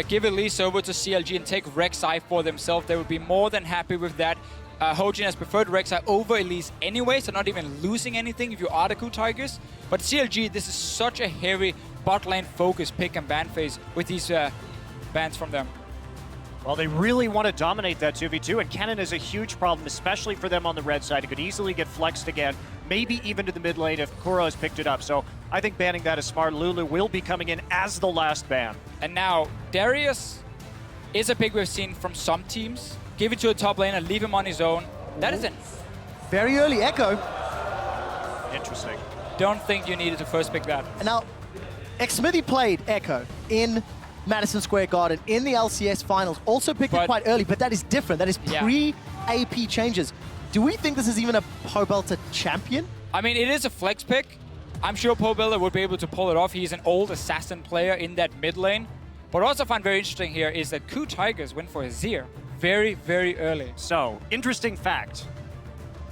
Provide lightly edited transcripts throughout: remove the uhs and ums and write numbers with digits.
Give Elise over to CLG and take Rek'Sai for themselves. They would be more than happy with that. Hojin has preferred Rek'Sai over Elise anyway, so not even losing anything if you are the KOO Tigers. But CLG, this is such a heavy bot lane focus pick and ban phase with these bans from them. Well, they really want to dominate that 2v2, and Cannon is a huge problem, especially for them on the red side. It could easily get flexed again, maybe even to the mid lane if KOO has picked it up. So I think banning that is smart. Lulu will be coming in as the last ban. And now, Darius is a pick we've seen from some teams. Give it to a top laner, leave him on his own. That is it. Very early Echo. Interesting. Don't think you needed to first pick that. And now, Xmithy played Echo in Madison Square Garden in the LCS finals. Also picked it quite early, but that is different. That is pre-AP changes. Do we think this is even a Pobelter champion? I mean, it is a flex pick. I'm sure Pobelter would be able to pull it off. He's an old assassin player in that mid lane. What I also find very interesting here is that KOO Tigers went for a Azir very, very early. So, interesting fact.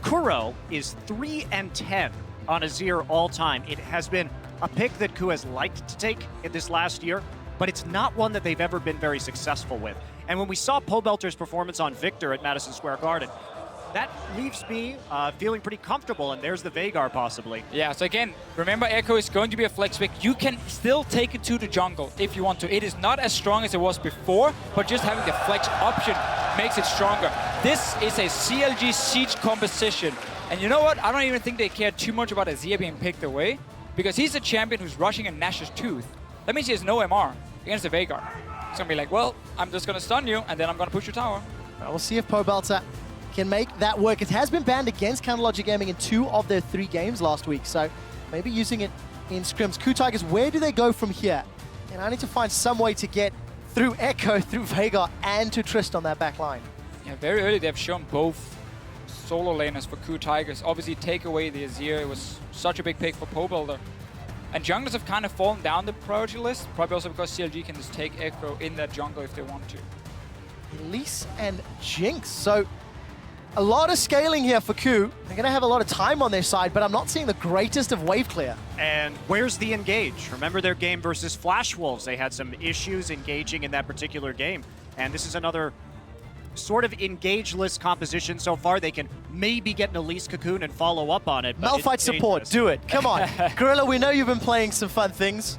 KOO is 3-10 on Azir all time. It has been a pick that KOO has liked to take in this last year, but it's not one that they've ever been very successful with. And when we saw Pobelter's performance on Victor at Madison Square Garden, that leaves me feeling pretty comfortable, and there's the Veigar possibly. Yeah, so again, remember Echo is going to be a flex pick. You can still take it to the jungle if you want to. It is not as strong as it was before, but just having the flex option makes it stronger. This is a CLG Siege composition. And you know what? I don't even think they care too much about Azir being picked away, because he's a champion who's rushing a Nash's Tooth. That means he has no MR against the Veigar. It's going to be like, well, I'm just going to stun you, and then I'm going to push your tower. Well, we'll see if Pobelter can make that work. It has been banned against Counterlogic Gaming in 2 of their 3 games last week, so maybe using it in scrims. KOO Tigers, where do they go from here? And I need to find some way to get through Echo, through Veigar, and to Trist on that back line. Yeah, very early they've shown both solo laners for KOO Tigers. Obviously, take away the Azir. It was such a big pick for Pobelter. And junglers have kind of fallen down the priority list, probably also because CLG can just take Echo in that jungle if they want to. Elise and Jinx, so a lot of scaling here for KOO. They're going to have a lot of time on their side, but I'm not seeing the greatest of wave clear. And where's the engage? Remember their game versus Flash Wolves. They had some issues engaging in that particular game. And this is another sort of engage-less composition so far. They can maybe get an Elise Cocoon and follow up on it. Malphite support, do it. Come on. Gorilla, we know you've been playing some fun things.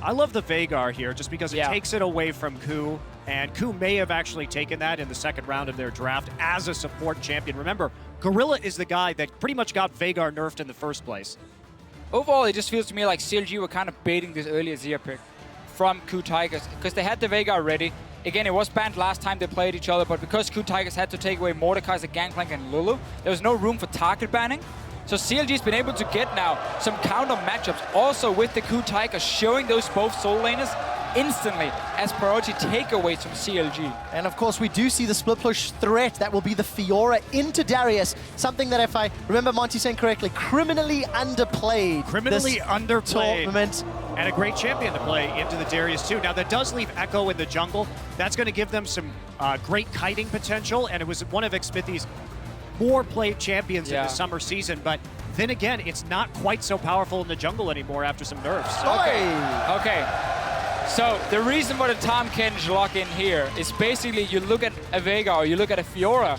I love the Veigar here just because it takes it away from KOO. And KOO may have actually taken that in the second round of their draft as a support champion. Remember, Gorilla is the guy that pretty much got Veigar nerfed in the first place. Overall, it just feels to me like CLG were kind of baiting this early Azir pick from KOO Tigers because they had the Veigar ready. Again, it was banned last time they played each other, but because KOO Tigers had to take away Mordekaiser, Gangplank, and Lulu, there was no room for target banning. So CLG's been able to get now some counter matchups also with the KOO Tigers, showing those both solo laners instantly as priority takeaways from CLG. And of course, we do see the split push threat. That will be the Fiora into Darius. Something that, if I remember Monty saying correctly, criminally underplayed. Criminally underplayed. Tournament. And a great champion to play into the Darius too. Now that does leave Echo in the jungle. That's going to give them some great kiting potential, and it was one of Xmithy's more played champions in the summer season, but then again, it's not quite so powerful in the jungle anymore after some nerfs. Okay. So the reason for the Tahm Kench lock in here is basically you look at a Veigar or you look at a Fiora,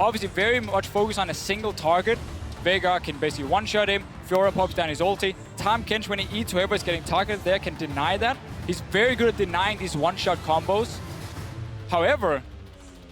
obviously very much focused on a single target. Veigar can basically one-shot him, Fiora pops down his ulti. Tahm Kench, when he eats whoever is getting targeted there, can deny that. He's very good at denying these one-shot combos. However,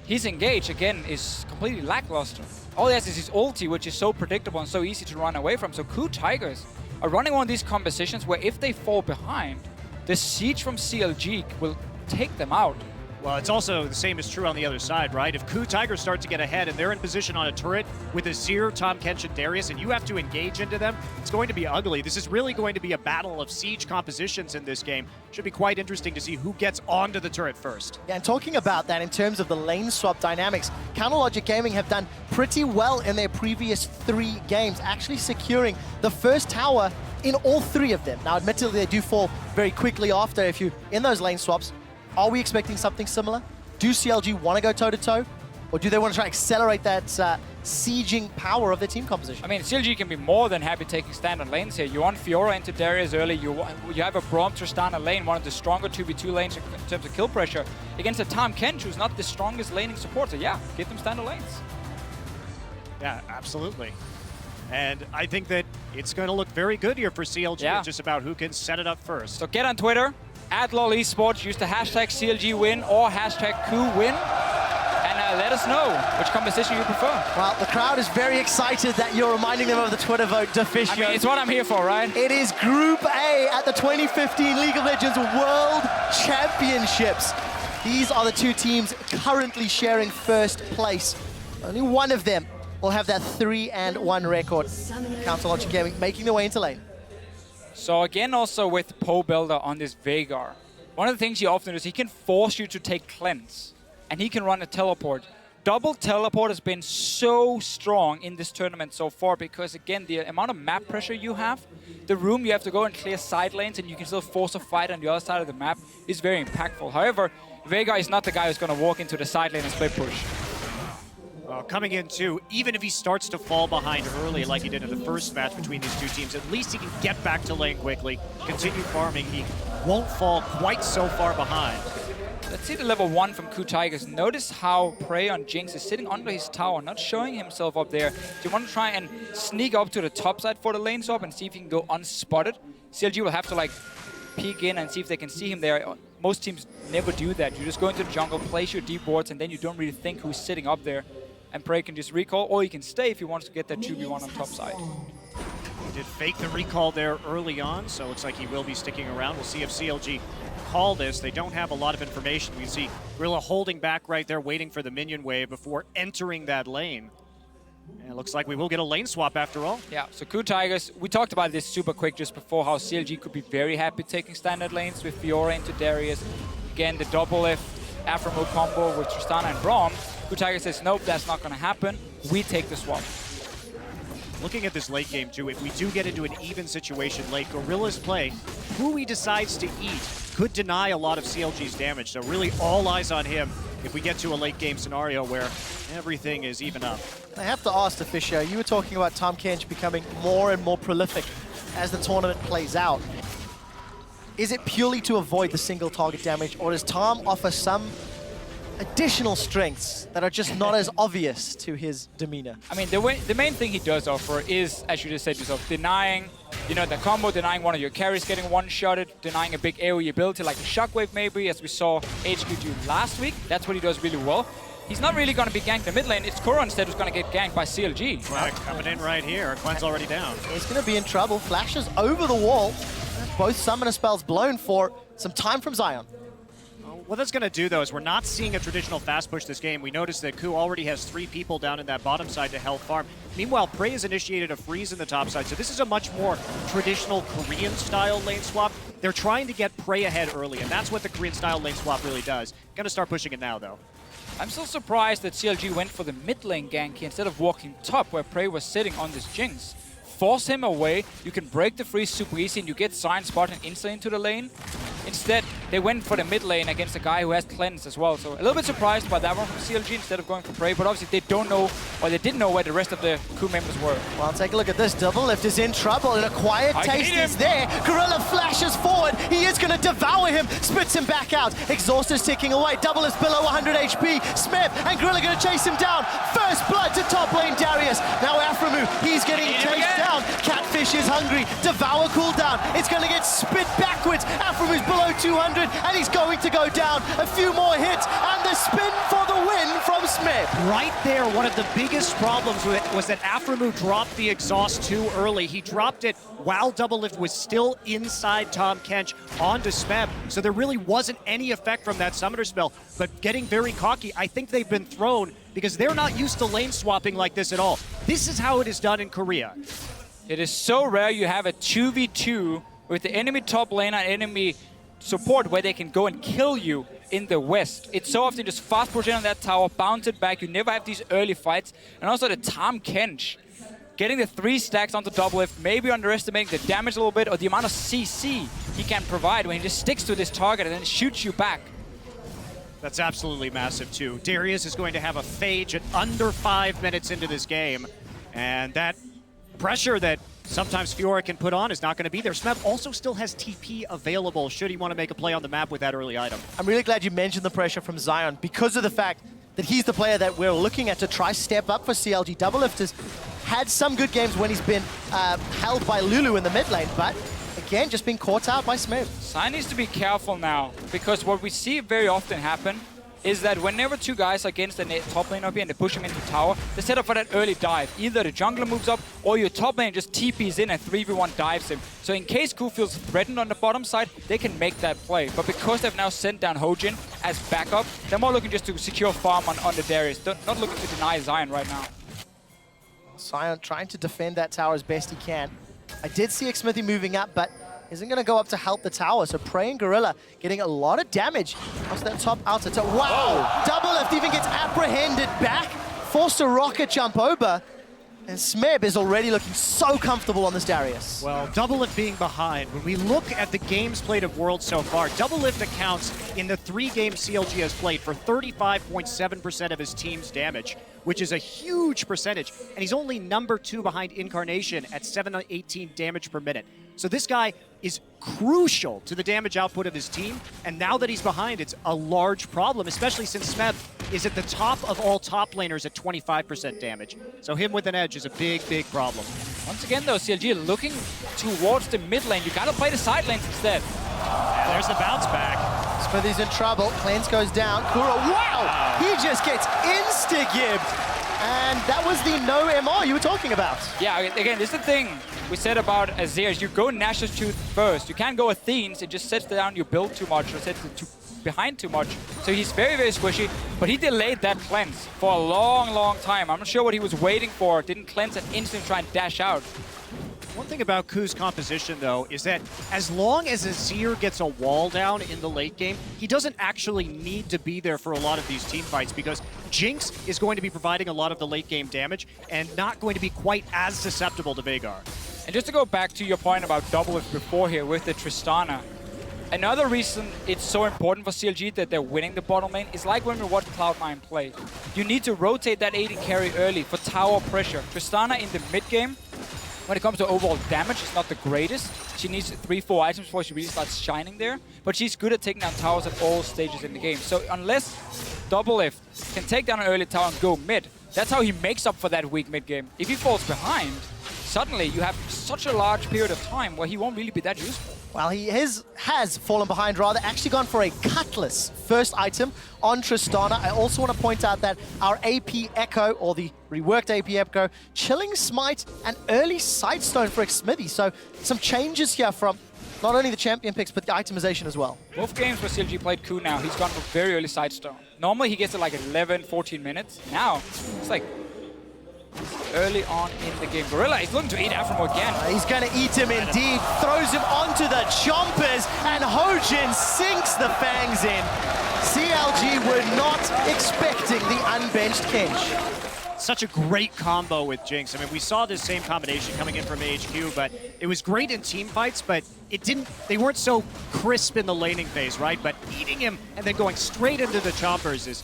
his engage, again, is completely lackluster. All he has is his ulti, which is so predictable and so easy to run away from. So KOO Tigers are running one of these compositions where if they fall behind, the siege from CLG will take them out. Well, it's also the same is true on the other side, right? If KOO Tigers start to get ahead and they're in position on a turret with Azir, Tahm Kench, and Darius, and you have to engage into them, it's going to be ugly. This is really going to be a battle of siege compositions in this game. Should be quite interesting to see who gets onto the turret first. Yeah, and talking about that in terms of the lane swap dynamics, Counterlogic Gaming have done pretty well in their previous 3 games, actually securing the first tower in all 3 of them. Now, admittedly, they do fall very quickly after if you're in those lane swaps. Are we expecting something similar? Do CLG want to go toe-to-toe? Or do they want to try and accelerate that sieging power of their team composition. I mean, CLG can be more than happy taking standard lanes here. You want Fiora into Darius early. You have a Braum Tristana lane, one of the stronger 2v2 lanes in terms of kill pressure, against a Tahm Kench, who's not the strongest laning supporter. Yeah, give them standard lanes. Yeah, absolutely. And I think that it's going to look very good here for CLG. Yeah. It's just about who can set it up first. So get on Twitter, @LOLesports, use the hashtag CLGwin or hashtag KOOWin, and let us know which composition you prefer. Well, the crowd is very excited that you're reminding them of the Twitter vote, Deficio. I mean, it's what I'm here for, right? It is Group A at the 2015 League of Legends World Championships. These are the two teams currently sharing first place. Only one of them will have that 3-1 record. Council Logic Gaming making their way into lane. So again, also with Poe Builder on this Veigar, one of the things he often does, he can force you to take cleanse, and he can run a teleport. Double teleport has been so strong in this tournament so far because, again, the amount of map pressure you have, the room you have to go and clear side lanes and you can still force a fight on the other side of the map is very impactful. However, Veigar is not the guy who's going to walk into the side lane and split push. Coming in too, even if he starts to fall behind early like he did in the first match between these two teams, at least he can get back to lane quickly, continue farming. He won't fall quite so far behind. Let's see the level 1 from KOO Tigers. Notice how Prey on Jinx is sitting under his tower, not showing himself up there. Do you want to try and sneak up to the top side for the lane swap and see if he can go unspotted? CLG will have to like peek in and see if they can see him there. Most teams never do that. You just go into the jungle, place your deep wards, and then you don't really think who's sitting up there. And Prey can just recall, or he can stay if he wants to get that 2v1 on top side. He did fake the recall there early on, so it looks like he will be sticking around. We'll see if CLG call this. They don't have a lot of information. We see Gorilla holding back right there, waiting for the minion wave before entering that lane. And it looks like we will get a lane swap after all. Yeah, so KOO Tigers, we talked about this super quick just before, how CLG could be very happy taking standard lanes with Fiora into Darius. Again, the double left Afro combo with Tristana and Braum. KOO Tigers says, nope, that's not going to happen. We take the swap. Looking at this late game too, if we do get into an even situation late, Gorilla's play, who he decides to eat could deny a lot of CLG's damage. So really all eyes on him if we get to a late game scenario where everything is even up. I have to ask, Deficio, you were talking about Tahm Kench becoming more and more prolific as the tournament plays out. Is it purely to avoid the single target damage, or does Tahm offer some additional strengths that are just not as obvious to his demeanor? I mean, the main thing he does offer is, as you just said yourself, denying, you know, the combo, denying one of your carries getting one-shotted, denying a big AoE ability like a Shockwave maybe, as we saw HQ do last week. That's what he does really well. He's not really going to be ganked in mid lane. It's Kuro instead who's going to get ganked by CLG. Well, coming in right here. Gwen's already down. He's going to be in trouble. Flashes over the wall. Both summoner spells blown for some time from Zion. What that's going to do, though, is we're not seeing a traditional fast push this game. We noticed that KOO already has 3 people down in that bottom side to help farm. Meanwhile, Prey has initiated a freeze in the top side, so this is a much more traditional Korean-style lane swap. They're trying to get Prey ahead early, and that's what the Korean-style lane swap really does. Going to start pushing it now, though. I'm still surprised that CLG went for the mid lane gank here instead of walking top where Prey was sitting on this Jinx. Force him away, you can break the freeze super easy and you get Zion spotted instantly into the lane. Instead, they went for the mid lane against a guy who has cleanse as well. So a little bit surprised by that one from CLG instead of going for Prey, but obviously they don't know, or they didn't know where the rest of the KOO members were. Well, take a look at this. Double Lift is in trouble, and a quiet taste is there. Gorilla flashes forward. He is going to devour him, spits him back out. Exhaust is ticking away. Double is below 100 HP. Smith and Gorilla going to chase him down. First blood to top lane Darius. Now Aframu, he's getting chased down. Catfish is hungry. Devour cooldown. It's going to get spit backwards. Aframu's below 200, and he's going to go down. A few more hits, and the spin for the win from Smith. Right there, one of the biggest problems with it was that Aframu dropped the exhaust too early. He dropped it while Double Lift was still inside Tahm Kench onto Smeb, so there really wasn't any effect from that summoner spell. But getting very cocky, I think they've been thrown because they're not used to lane swapping like this at all. This is how it is done in Korea. It is so rare you have a 2v2 with the enemy top lane and enemy support where they can go and kill you in the west. It's so often just fast push in on that tower, bounce it back. You never have these early fights. And also the Tahm Kench getting the 3 stacks onto Double Lift, maybe underestimating the damage a little bit or the amount of CC he can provide when he just sticks to this target and then shoots you back. That's absolutely massive, too. Darius is going to have a phage at under 5 minutes into this game, and that pressure that sometimes Fiora can put on is not going to be there. Smeb also still has TP available should he want to make a play on the map with that early item. I'm really glad you mentioned the pressure from Zion because of the fact that he's the player that we're looking at to try step up for CLG. Doublelift has had some good games when he's been held by Lulu in the mid lane, but again, just being caught out by Smeb. Zion needs to be careful now, because what we see very often happen is that whenever two guys are against the top lane up here and they push him into tower, they set up for that early dive. Either the jungler moves up or your top lane just TPs in and 3v1 dives him. So in case KOO feels threatened on the bottom side, they can make that play. But because they've now sent down Hojin as backup, they're more looking just to secure farm on the Darius. Not looking to deny Zion right now. Zion trying to defend that tower as best he can. I did see Xmithy moving up, but isn't going to go up to help the tower. So Praying Gorilla getting a lot of damage across that top outer tower. Wow! Doublelift even gets apprehended back, forced a rocket jump over, and Smeb is already looking so comfortable on this Darius. Well, Doublelift being behind, when we look at the games played of Worlds so far, Doublelift accounts in the 3 games CLG has played for 35.7% of his team's damage, which is a huge percentage. And he's only number 2 behind Incarnation at 718 damage per minute. So this guy is crucial to the damage output of his team. And now that he's behind, it's a large problem, especially since Smeb is at the top of all top laners at 25% damage. So him with an edge is a big, big problem. Once again, though, CLG looking towards the mid lane. You gotta play the side lanes instead. And there's the bounce back. Smithy's in trouble. Cleanse goes down. Kuro, wow! He just gets insta-gibbed. And that was the no MR you were talking about. Yeah, again, this is the thing we said about Azir. You go Nash's Tooth first. You can't go Athene's. It just sets down your build too much or sets it behind too much. So he's very, very squishy, but he delayed that cleanse for a long, long time. I'm not sure what he was waiting for. Didn't cleanse and instantly try and dash out. One thing about KOO's composition, though, is that as long as Azir gets a wall down in the late game, he doesn't actually need to be there for a lot of these team fights because Jinx is going to be providing a lot of the late game damage and not going to be quite as susceptible to Veigar. And just to go back to your point about Doublelift before here with the Tristana, another reason it's so important for CLG that they're winning the bottom lane is like when we watch Cloud9 play. You need to rotate that AD carry early for tower pressure. Tristana in the mid game, when it comes to overall damage, is not the greatest. She needs 3-4 items before she really starts shining there. But she's good at taking down towers at all stages in the game. So unless Doublelift can take down an early tower and go mid, that's how he makes up for that weak mid game. If he falls behind, suddenly you have such a large period of time where he won't really be that useful. Well, he has fallen behind, rather, actually gone for a Cutlass first item on Tristana. I also want to point out that our AP Echo, or the reworked AP Echo, Chilling Smite and early Sightstone for Xmithy. So some changes here from not only the champion picks, but the itemization as well. Both games where CLG played KOO now, he's gone for very early Sightstone. Normally he gets it like 11, 14 minutes. Now, it's like early on in the game. Gorilla is looking to eat Aframo again. He's going to eat him indeed. Throws him onto the chompers, and Hojin sinks the fangs in. CLG were not expecting the unbenched Kench. Such a great combo with Jinx. I mean, we saw this same combination coming in from HQ, but it was great in team fights, but they weren't so crisp in the laning phase, right? But eating him and then going straight into the chompers is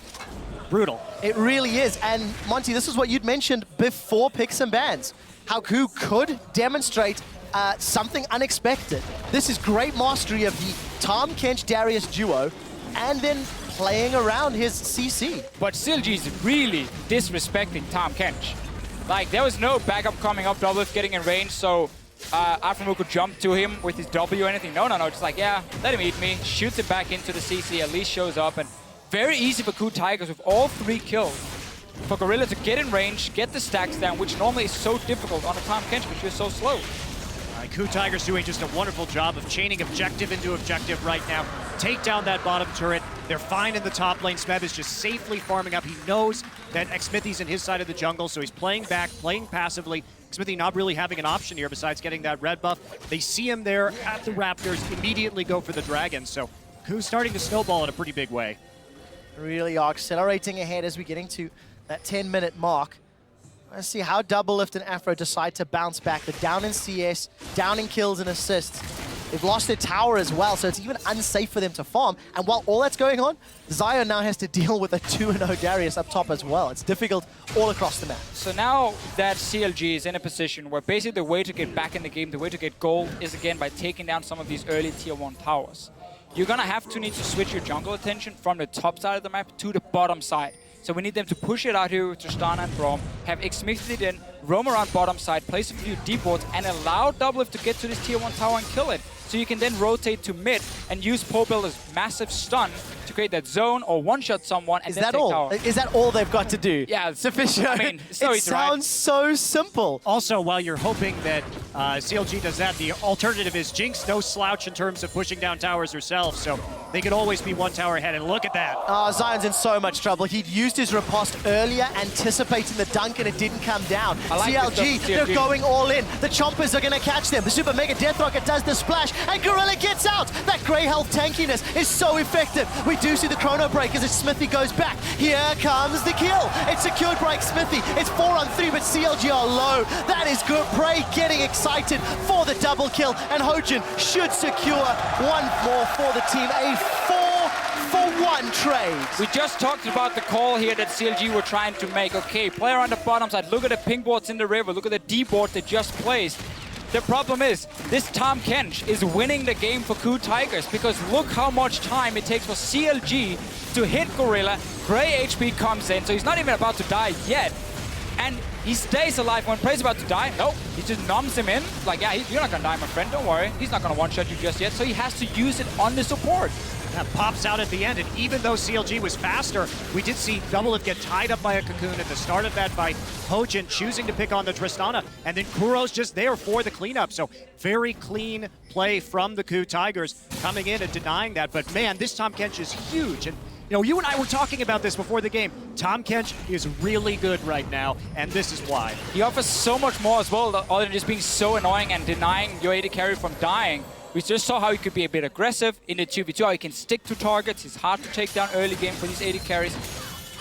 brutal. It really is. And Monty, this is what you'd mentioned before picks and bans. How KOO could demonstrate something unexpected. This is great mastery of the Tahm Kench Darius duo, and then playing around his CC. But CLG is really disrespecting Tahm Kench. Like, there was no backup coming up, Doublelift getting in range, so Aframo could jump to him with his W or anything. No, just like, yeah, let him eat me. Shoots it back into the CC, at least shows up, and very easy for KOO Tigers with all 3 kills. For Gorilla to get in range, get the stacks down, which normally is so difficult on a Tahm Kench because you're so slow. KOO Tigers doing just a wonderful job of chaining objective into objective right now. Take down that bottom turret. They're fine in the top lane. Smeb is just safely farming up. He knows that Xmithy's in his side of the jungle, so he's playing back, playing passively. Xmithy not really having an option here besides getting that red buff. They see him there at the Raptors, immediately go for the dragon. So KOO's starting to snowball in a pretty big way. Really are accelerating ahead as we're getting to that 10-minute mark. Let's see how Doublelift and Afro decide to bounce back. They're down in CS, down in kills and assists. They've lost their tower as well, so it's even unsafe for them to farm. And while all that's going on, Zion now has to deal with a 2-0 Darius up top as well. It's difficult all across the map. So now that CLG is in a position where basically the way to get back in the game, the way to get gold is again by taking down some of these early tier 1 towers. You're gonna need to switch your jungle attention from the top side of the map to the bottom side. So we need them to push it out here with Tristana and Braum, have Xmixed in, roam around bottom side, place a few deep wards, and allow Doublelift to get to this tier 1 tower and kill it. So you can then rotate to mid and use Pobuilder's massive stun to create that zone or one-shot someone and then take tower. Is that all they've got to do? Yeah, sufficient. I mean, so it sounds so simple. Also, while you're hoping that CLG does that, the alternative is Jinx, no slouch in terms of pushing down towers herself, so they could always be one tower ahead, and look at that. Zion's in so much trouble. He'd used his riposte earlier, anticipating the dunk, and it didn't come down. CLG, they're going all in. The Chompers are going to catch them. The Super Mega Death Rocket does the splash, and Gorilla gets out. That Grey Health tankiness is so effective. We do see the Chrono Break as Smithy goes back. Here comes the kill. It's secured by Smithy. It's 4-on-3, but CLG are low. That is good. Prey getting excited for the double kill, and Hojin should secure one more for the team. A 4-for-1 trade. We just talked about the call here that CLG were trying to make. Okay, player on the bottom side. Look at the pink boards in the river. Look at the D board they just placed. The problem is, this Tahm Kench is winning the game for KOO Tigers because look how much time it takes for CLG to hit Gorilla. Grey HP comes in, so he's not even about to die yet. And he stays alive when Prey's about to die. Nope, he just numbs him in. Like, yeah, you're not gonna die, my friend, don't worry. He's not gonna one-shot you just yet, so he has to use it on the support. That pops out at the end, and even though CLG was faster, we did see Doublelift get tied up by a cocoon at the start of that fight. Hojin choosing to pick on the Tristana, and then Kuro's just there for the cleanup. So very clean play from the KOO Tigers coming in and denying that. But man, this Tahm Kench is huge. And you know, you and I were talking about this before the game. Tahm Kench is really good right now, and this is why. He offers so much more as well, other than just being so annoying and denying your AD carry from dying. We just saw how he could be a bit aggressive in the 2v2, how he can stick to targets. He's hard to take down early game for these AD carries.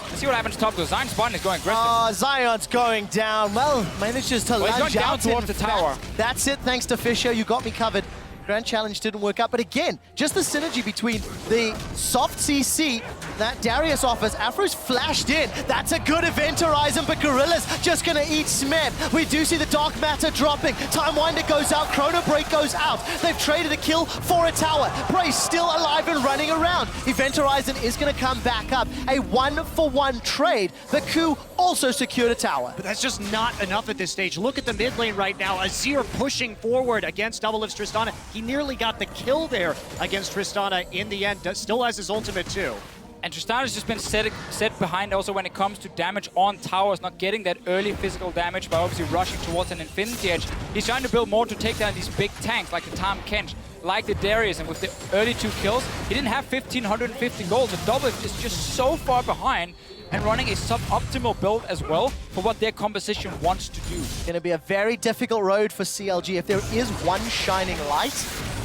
Let's see what happens top though. Zion's button is going aggressive. Zion's going down. Well, manages to lunge he's going down out towards the tower. That's it, thanks to Fisher. You got me covered. Grand Challenge didn't work out, but again, just the synergy between the soft CC that Darius offers. Afro's flashed in. That's a good event horizon, but Gorilla's just gonna eat Smeb. We do see the Dark Matter dropping. Time Winder goes out, Chrono Break goes out. They've traded a kill for a tower. Prey's still alive and running around. Event Horizon is gonna come back up. A 1-for-1 trade. The KOO also secured a tower. But that's just not enough at this stage. Look at the mid lane right now. Azir pushing forward against Doublelift's Tristana. He nearly got the kill there against Tristana in the end. Still has his ultimate too. And Tristana's just been set behind also when it comes to damage on towers, not getting that early physical damage by obviously rushing towards an Infinity Edge. He's trying to build more to take down these big tanks like the Tahm Kench, like the Darius, and with the early 2 kills, he didn't have 1,550 gold. The Doublelift is just so far behind and running a suboptimal build as well for what their composition wants to do. Going to be a very difficult road for CLG. If there is one shining light,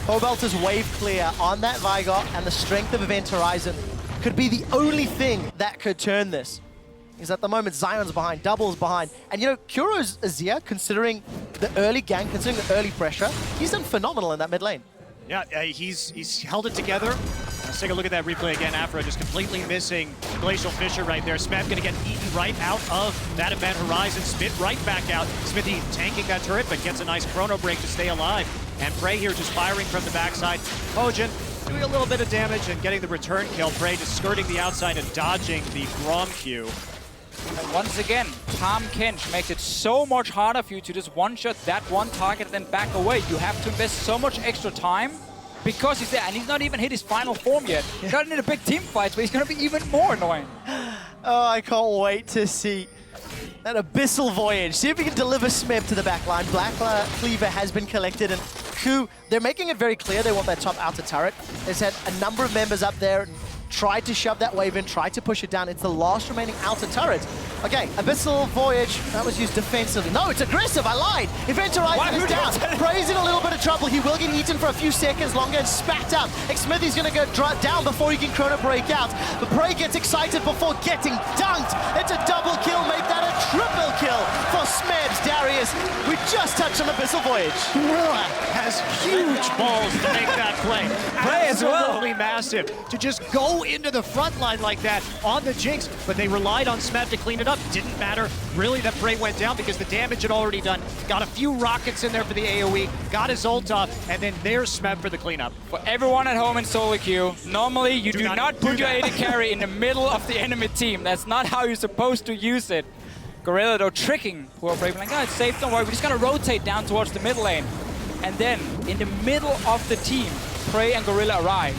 Cobalt wave clear on that Vigor, and the strength of Event Horizon could be the only thing that could turn this. Because at the moment, Zion's behind, Double's behind. And you know, Kuro's Azir, considering the early gank, considering the early pressure, he's done phenomenal in that mid lane. Yeah, he's held it together. Let's take a look at that replay again. Afro just completely missing Glacial Fissure right there. Smeb gonna get eaten right out of that Event Horizon. Spit right back out. Smithy tanking that turret, but gets a nice Chrono Break to stay alive. And Prey here just firing from the backside. Hojin doing a little bit of damage and getting the return kill. Prey just skirting the outside and dodging the Braum Q. And once again, Tahm Kench makes it so much harder for you to just one-shot that one target and then back away. You have to invest so much extra time because he's there, and he's not even hit his final form yet. He's not in a big team fight, but he's going to be even more annoying. Oh, I can't wait to see that Abyssal Voyage. See if we can deliver Smeb to the back line. Black Cleaver has been collected, and KOO, they're making it very clear they want that top outer turret. They've had a number of members up there, tried to shove that wave in, tried to push it down. It's the last remaining outer turret. Okay, Abyssal Voyage, that was used defensively. No, it's aggressive, I lied. Event Horizon is down. Prey's in a little bit of trouble. He will get eaten for a few seconds longer and spat out. Xmithy's gonna go down before he can chrono break out. But Prey gets excited before getting dunked. It's a double kill, make that a triple kill for Smebs. Darius, we just touched on Abyssal Voyage. Gorilla has huge balls to make that play. Prey as well. Absolutely massive. To just go into the front line like that on the Jinx, but they relied on Smeb to clean it up. Didn't matter really that Prey went down because the damage had already done. Got a few rockets in there for the AoE, got his ult off, and then there's Smeb for the cleanup. For everyone at home in solo queue, normally you do not put your AD carry in the middle of the enemy team. That's not how you're supposed to use it. Gorilla though tricking poor Prey, like, no, it's safe, don't worry, we're just gonna rotate down towards the mid lane. And then, in the middle of the team, Prey and Gorilla arrives.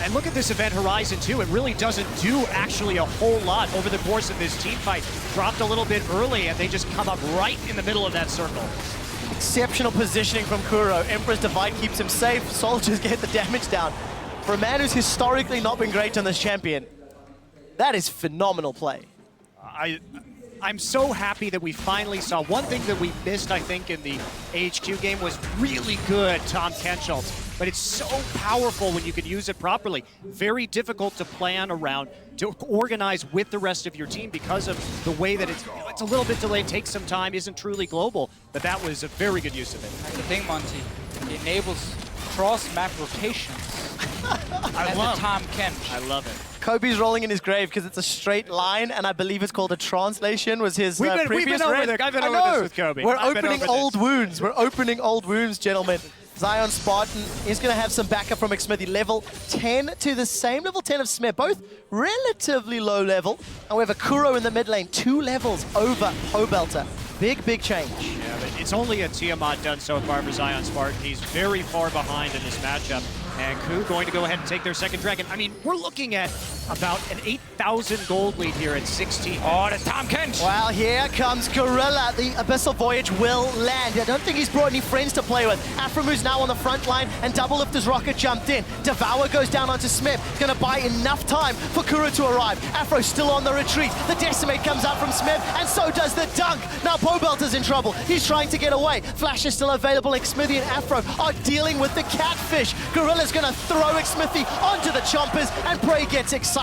And look at this Event Horizon too. It really doesn't do actually a whole lot over the course of this team fight. Dropped a little bit early and they just come up right in the middle of that circle. Exceptional positioning from Kuro. Emperor's Divide keeps him safe. Soldiers get the damage down. For a man who's historically not been great on this champion, that is phenomenal play. I'm so happy that we finally saw. One thing that we missed, I think, in the AHQ game was really good Tahm Kench, but it's so powerful when you can use it properly. Very difficult to plan around, to organize with the rest of your team because of the way that it's a little bit delayed, takes some time, isn't truly global, but that was a very good use of it. That's the thing, Monty. It enables cross-map rotations. I love Tahm Kench. I love it. Kobe's rolling in his grave because it's a straight line, and I believe it's called a translation, was his We've previous been over read. there. I've been I over know. this with Kobe. We're I've been opening over old this. wounds. We're opening old wounds, gentlemen. Zion Spartan is going to have some backup from Xmithy. Level 10 to the same level 10 of Smeb, both relatively low level. However, Kuro in the mid lane, 2 levels over Hobelter. Big, big change. Yeah, but it's only a Tiamat done so far for Zion Spartan. He's very far behind in this matchup. And KOO going to go ahead and take their second dragon. I mean, we're looking at about an 8,000 gold lead here at 16. Oh, that's Tahm Kench. Well, here comes Gorilla. The Abyssal Voyage will land. I don't think he's brought any friends to play with. Aframu's now on the front line, and Double Lifter's rocket jumped in. Devour goes down onto Smeb. Gonna buy enough time for Kuro to arrive. Afro still on the retreat. The Decimate comes out from Smeb, and so does the dunk. Now Pobelter's in trouble. He's trying to get away. Flash is still available. Xmithy and Afro are dealing with the catfish. Gorilla's gonna throw Xmithy onto the chompers, and Prey gets excited.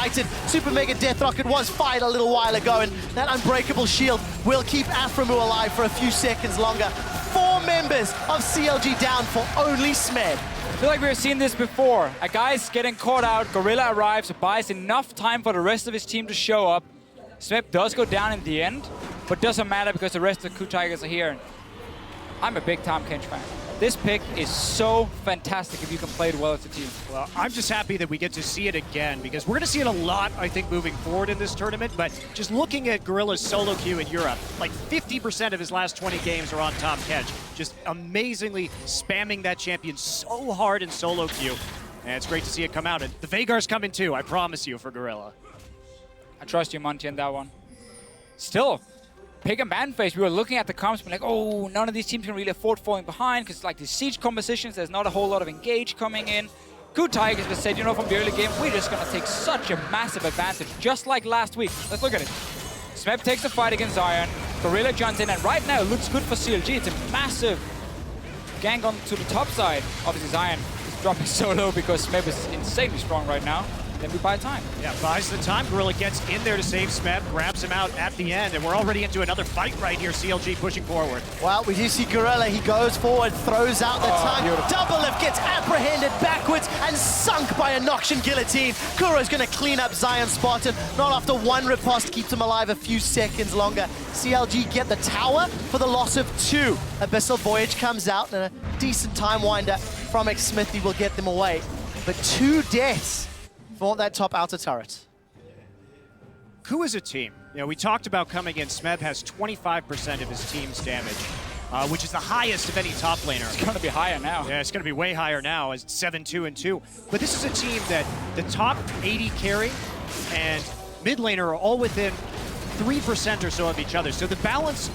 Super Mega Death Rocket was fired a little while ago, and that unbreakable shield will keep Aframu alive for a few seconds longer. 4 members of CLG down for only Smeb. I feel like we've seen this before. A guy's getting caught out, Gorilla arrives, buys enough time for the rest of his team to show up. Smeb does go down in the end, but doesn't matter because the rest of the KOO Tigers are here. I'm a big Tahm Kench fan. This pick is so fantastic if you can play it well as a team. Well, I'm just happy that we get to see it again because we're going to see it a lot, I think, moving forward in this tournament. But just looking at Gorilla's solo queue in Europe, like 50% of his last 20 games are on Tahm Kench. Just amazingly spamming that champion so hard in solo queue. And it's great to see it come out. And the Veigar's coming too, I promise you, for Gorilla. I trust you, Monty, on that one. Still, Pig and Manface, we were looking at the comps, being like, oh, none of these teams can really afford falling behind because like the siege compositions, there's not a whole lot of engage coming in. KOO Tigers just said, you know, from the early game, we're just going to take such a massive advantage, just like last week. Let's look at it. Smeb takes the fight against Zion. Gorilla jumps in, and right now it looks good for CLG. It's a massive gank on to the top side. Obviously, Zion is dropping so low because Smeb is insanely strong right now. Then we buy time. Yeah, buys the time. Gorilla gets in there to save Smeb, grabs him out at the end, and we're already into another fight right here. CLG pushing forward. Well, we do see Gorilla. He goes forward, throws out the tongue. Beautiful. Double Lift gets apprehended backwards and sunk by a Noxian Guillotine. Kuro's going to clean up Zion Spartan. Not after one riposte, keeps him alive a few seconds longer. CLG get the tower for the loss of 2. Abyssal Voyage comes out, and a decent time winder from Xmithy will get them away. But 2 deaths for that top outer turret. KOO is a team. You know, we talked about coming in. Smeb has 25% of his team's damage, which is the highest of any top laner. It's going to be higher now. Yeah, it's going to be way higher now as 7-2-2. But this is a team that the top 80 carry and mid laner are all within 3% or so of each other. So the balance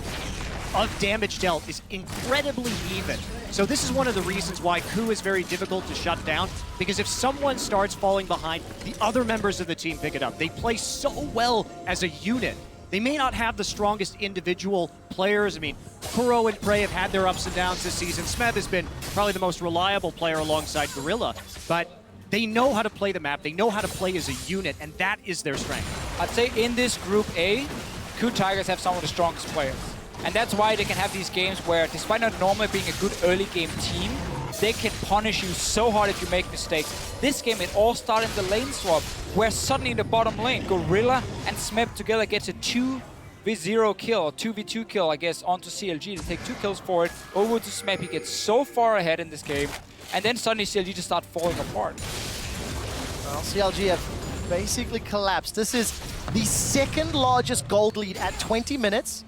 of damage dealt is incredibly even. So this is one of the reasons why KOO is very difficult to shut down, because if someone starts falling behind, the other members of the team pick it up. They play so well as a unit. They may not have the strongest individual players. I mean, KOO and Prey have had their ups and downs this season. Smeb has been probably the most reliable player alongside Gorilla, but they know how to play the map. They know how to play as a unit, and that is their strength. I'd say in this Group A, KOO Tigers have some of the strongest players. And that's why they can have these games where, despite not normally being a good early game team, they can punish you so hard if you make mistakes. This game, it all started in the lane swap, where suddenly in the bottom lane, Gorilla and Smeb together gets a 2v0 kill, or 2v2 kill, I guess, onto CLG. They take 2 kills for it. Over to Smeb, he gets so far ahead in this game. And then suddenly CLG just start falling apart. Well, CLG have basically collapsed. This is the second largest gold lead at 20 minutes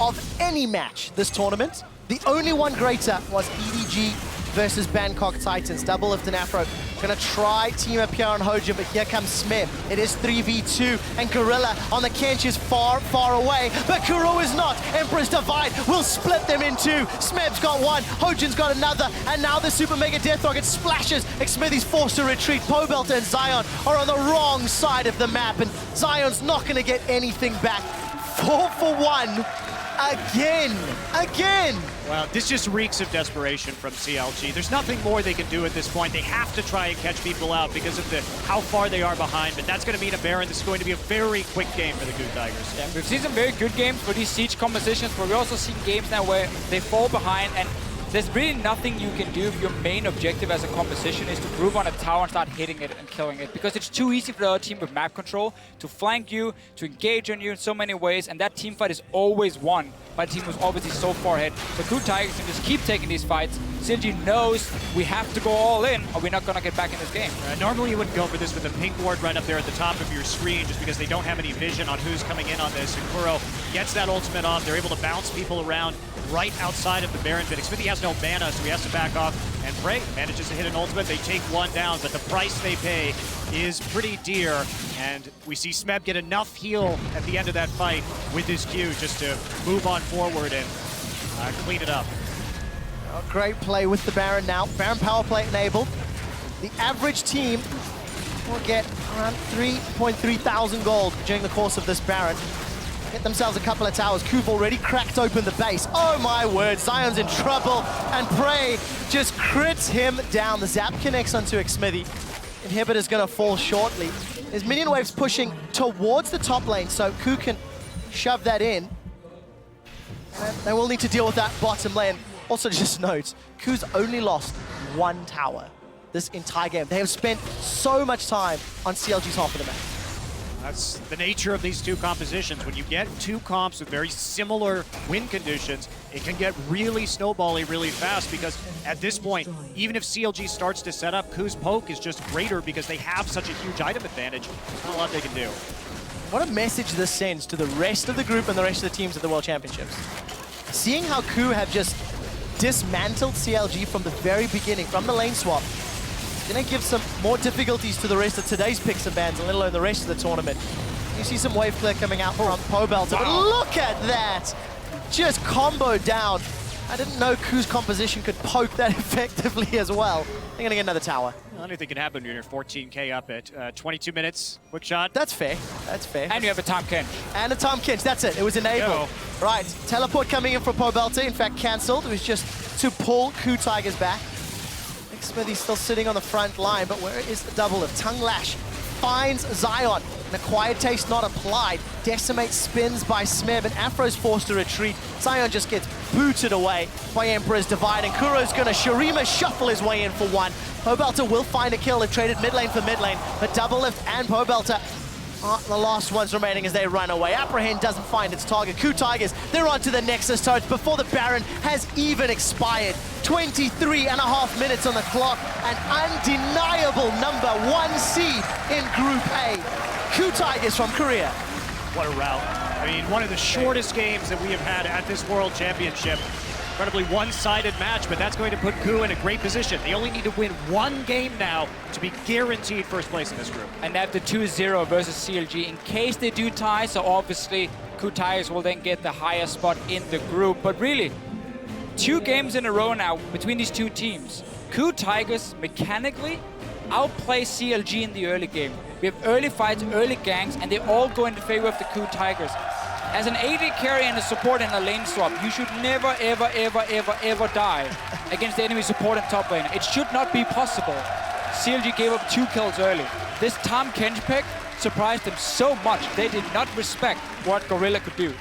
of any match this tournament. The only one greater was EDG versus Bangkok Titans. Double Lift and Afro gonna try team up here on Hojin, but here comes Smeb. It is 3v2, and Gorilla on the Kench is far, far away, but KOO is not. Emperor's Divide will split them in two. Smeb's got one, Hojin's got another, and now the Super Mega Death Rocket splashes. Xmithy's forced to retreat. Pobelter and Zion are on the wrong side of the map, and Zion's not gonna get anything back. 4 for 1. Again! Well, this just reeks of desperation from CLG. There's nothing more they can do at this point. They have to try and catch people out because of how far they are behind, but that's going to mean a Baron. This is going to be a very quick game for the KOO Tigers. Yeah, we've seen some very good games for these Siege compositions, but we also see games now where they fall behind, and there's really nothing you can do if your main objective as a composition is to group on a tower and start hitting it and killing it, because it's too easy for the other team with map control to flank you, to engage on you in so many ways, and that team fight is always won by the team who's obviously so far ahead. So KOO Tigers can just keep taking these fights. CLG knows we have to go all in or we're not going to get back in this game. Normally you wouldn't go for this with the pink ward right up there at the top of your screen just because they don't have any vision on who's coming in on this. And KOO gets that ultimate off. They're able to bounce people around right outside of the Baron pit. Xmithy has no mana, so he has to back off. And Prey manages to hit an ultimate. They take one down, but the price they pay is pretty dear. And we see Smeb get enough heal at the end of that fight with his Q just to move on forward and clean it up. Oh, great play with the Baron now. Baron power play enabled. The average team will get around 3.3 thousand gold during the course of this Baron. Get themselves a couple of towers. KOO've already cracked open the base. Oh my word, Zion's in trouble, and Prey just crits him down. The zap connects onto Xmithy. Inhibitor's gonna fall shortly. There's minion waves pushing towards the top lane, so KOO can shove that in. And they will need to deal with that bottom lane. Also, just note, KOO's only lost one tower this entire game. They have spent so much time on CLG's half of the map. That's the nature of these two compositions. When you get two comps with very similar win conditions, it can get really snowbally really fast because at this point, even if CLG starts to set up, KOO's poke is just greater because they have such a huge item advantage. There's not a lot they can do. What a message this sends to the rest of the group and the rest of the teams at the World Championships. Seeing how KOO have just dismantled CLG from the very beginning, from the lane swap, gonna give some more difficulties to the rest of today's picks and bans, and let alone the rest of the tournament. You see some wave clear coming out from Pobelter, but look at that! Just comboed down. I didn't know KOO's composition could poke that effectively as well. They're gonna get another tower. Anything can happen when you're 14k up at 22 minutes. Quick shot. That's fair. That's fair. And you have a Tom Kench. And a Tom Kench. That's it. It was enabled. Right. Teleport coming in from Pobelter. In fact, cancelled. It was just to pull KOO Tigers back. Xmithy's still sitting on the front line, but where is the double lift? Tongue Lash finds Zion. An acquired taste not applied. Decimate spins by Smeb, and Afro's forced to retreat. Zion just gets booted away by Emperor's Divide, and KOO's gonna Shurima shuffle his way in for one. Pobelter will find a kill. They've traded mid lane for mid lane, but double lift and Pobelter are the last ones remaining as they run away. Apprehend doesn't find its target. KOO Tigers, they're onto the Nexus turret before the Baron has even expired. 23.5 minutes on the clock. An undeniable #1 seed in Group A. KOO Tigers from Korea. What a rout. I mean, one of the shortest games that we have had at this World Championship. Incredibly one-sided match, but that's going to put KOO in a great position. They only need to win one game now to be guaranteed first place in this group. And they have the 2-0 versus CLG in case they do tie, so obviously KOO Tigers will then get the higher spot in the group. But really, 2 games in a row now between these two teams. KOO Tigers mechanically outplay CLG in the early game. We have early fights, early ganks, and they all go in the favor of the KOO Tigers. As an AD carry and a support in a lane swap, you should never, ever, ever, ever, ever die against the enemy support and top lane. It should not be possible. CLG gave up 2 kills early. This Tahm Kench pick surprised them so much. They did not respect what Gorilla could do.